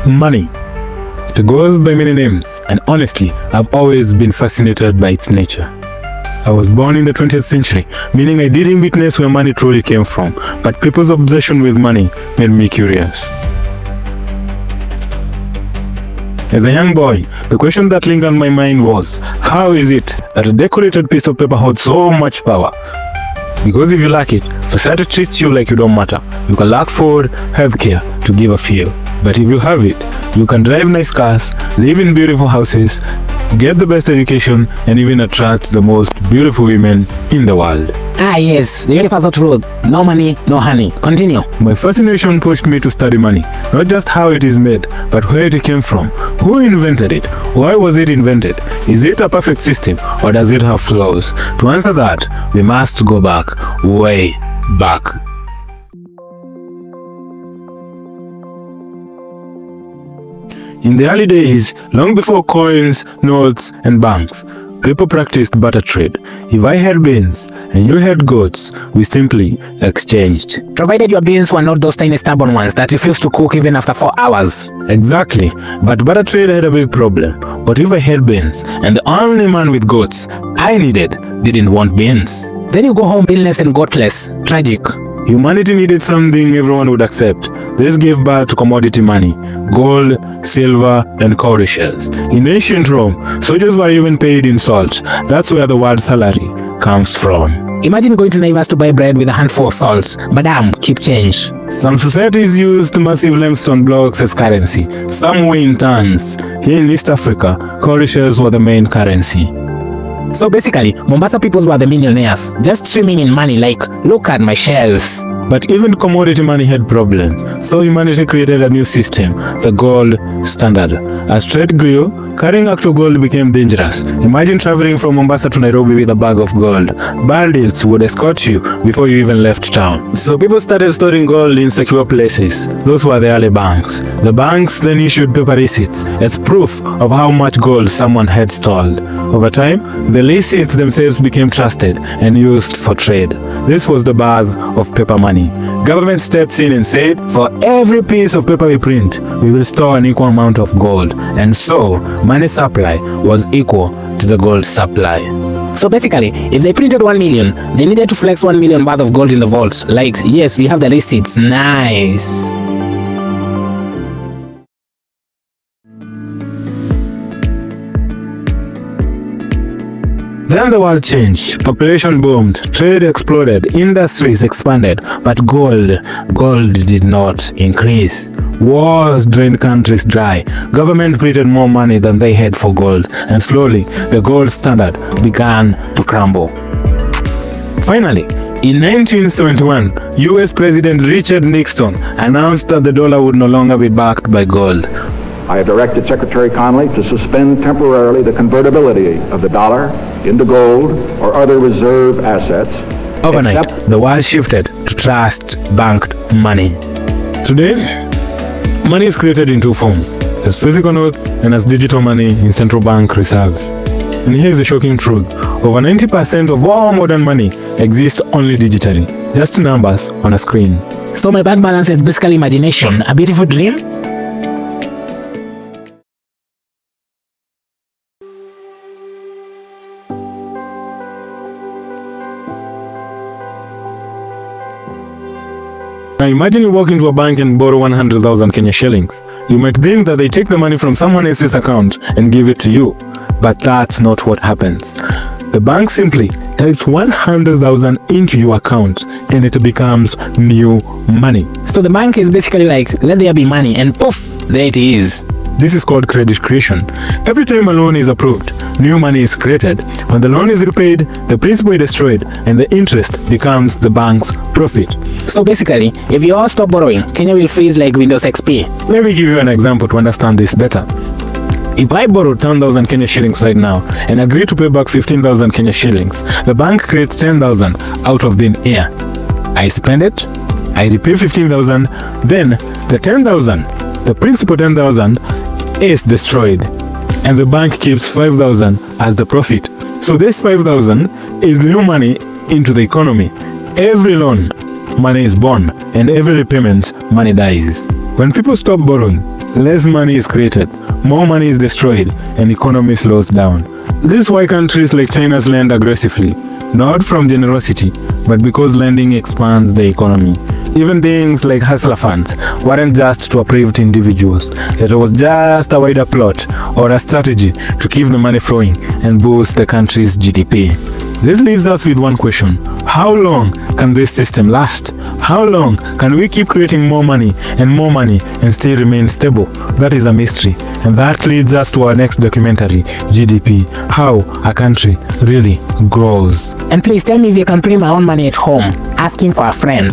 Money. It goes by many names, and honestly, I've always been fascinated by its nature. I was born in the 20th century, meaning I didn't witness where money truly came from, but people's obsession with money made me curious. As a young boy, the question that lingered on my mind was, how is it that a decorated piece of paper holds so much power? Because if you lack it, society treats you like you don't matter. You can lack food, healthcare, to give a few. But if you have it, you can drive nice cars, live in beautiful houses, get the best education, and even attract the most beautiful women in the world. Ah yes, the universal truth. No money, no honey. Continue. My fascination pushed me to study money, not just how it is made, but where it came from. Who invented it? Why was it invented? Is it a perfect system, or does it have flaws? To answer that, we must go back, way back. In the early days, long before coins, notes, and banks, people practiced barter trade. If I had beans and you had goats, we simply exchanged. Provided your beans were not those tiny stubborn ones that refuse to cook even after 4 hours. Exactly, but barter trade had a big problem. What if I had beans and the only man with goats I needed didn't want beans? Then you go home beanless and goatless. Tragic. Humanity needed something everyone would accept. This gave birth to commodity money, gold, silver, and cowrie shells. In ancient Rome, soldiers were even paid in salt. That's where the word salary comes from. Imagine going to Naivas to buy bread with a handful of salt. Madam, keep change. Some societies used massive limestone blocks as currency. Some weigh in tons. Here in East Africa, cowrie shells were the main currency. So basically, Mombasa peoples were the millionaires, just swimming in money like, look at my shells. But even commodity money had problems, so humanity created a new system, the gold standard. As trade grew, carrying actual gold became dangerous. Imagine traveling from Mombasa to Nairobi with a bag of gold. Bandits would escort you before you even left town. So people started storing gold in secure places. Those were the early banks. The banks then issued paper receipts as proof of how much gold someone had stolen. Over time, the receipts themselves became trusted and used for trade. This was the birth of paper money. Government steps in and said, for every piece of paper we print, we will store an equal amount of gold. And so, money supply was equal to the gold supply. So basically, if they printed 1 million, they needed to flex 1 million worth of gold in the vaults. Like, yes, we have the receipts. Nice. Then the world changed, population boomed, trade exploded, industries expanded, but gold did not increase. Wars drained countries dry, government printed more money than they had for gold, and slowly the gold standard began to crumble. Finally, in 1971, US President Richard Nixon announced that the dollar would no longer be backed by gold. I have directed Secretary Connally to suspend temporarily the convertibility of the dollar into gold or other reserve assets. Overnight, the world shifted to trust-banked money. Today, money is created in two forms, as physical notes and as digital money in central bank reserves. And here's the shocking truth. Over 90% of all modern money exists only digitally, just numbers on a screen. So my bank balance is basically imagination, a beautiful dream? Now imagine you walk into a bank and borrow 100,000 Kenya shillings. You might think that they take the money from someone else's account and give it to you. But that's not what happens. The bank simply types 100,000 into your account and it becomes new money. So the bank is basically like, let there be money, and poof, there it is. This is called credit creation. Every time a loan is approved, new money is created. When the loan is repaid, the principal is destroyed and the interest becomes the bank's profit. So basically, if you all stop borrowing, Kenya will freeze like Windows XP. Let me give you an example to understand this better. If I borrow 10,000 Kenya shillings right now and agree to pay back 15,000 Kenya shillings, the bank creates 10,000 out of thin air. I spend it, I repay 15,000, then the 10,000, the principal 10,000 is destroyed and the bank keeps 5,000 as the profit. So this 5,000 is new money into the economy. Every loan, money is born, and every repayment, money dies. When people stop borrowing, less money is created, more money is destroyed, and economy slows down. This is why countries like China lend aggressively, not from generosity, but because lending expands the economy. Even things like hustler funds weren't just to uplift individuals. It was just a wider plot or a strategy to keep the money flowing and boost the country's GDP. This leaves us with one question. How long can this system last? How long can we keep creating more money and still remain stable? That is a mystery. And that leads us to our next documentary, GDP, how a country really grows. And please tell me if you can print my own money at home. Asking for a friend.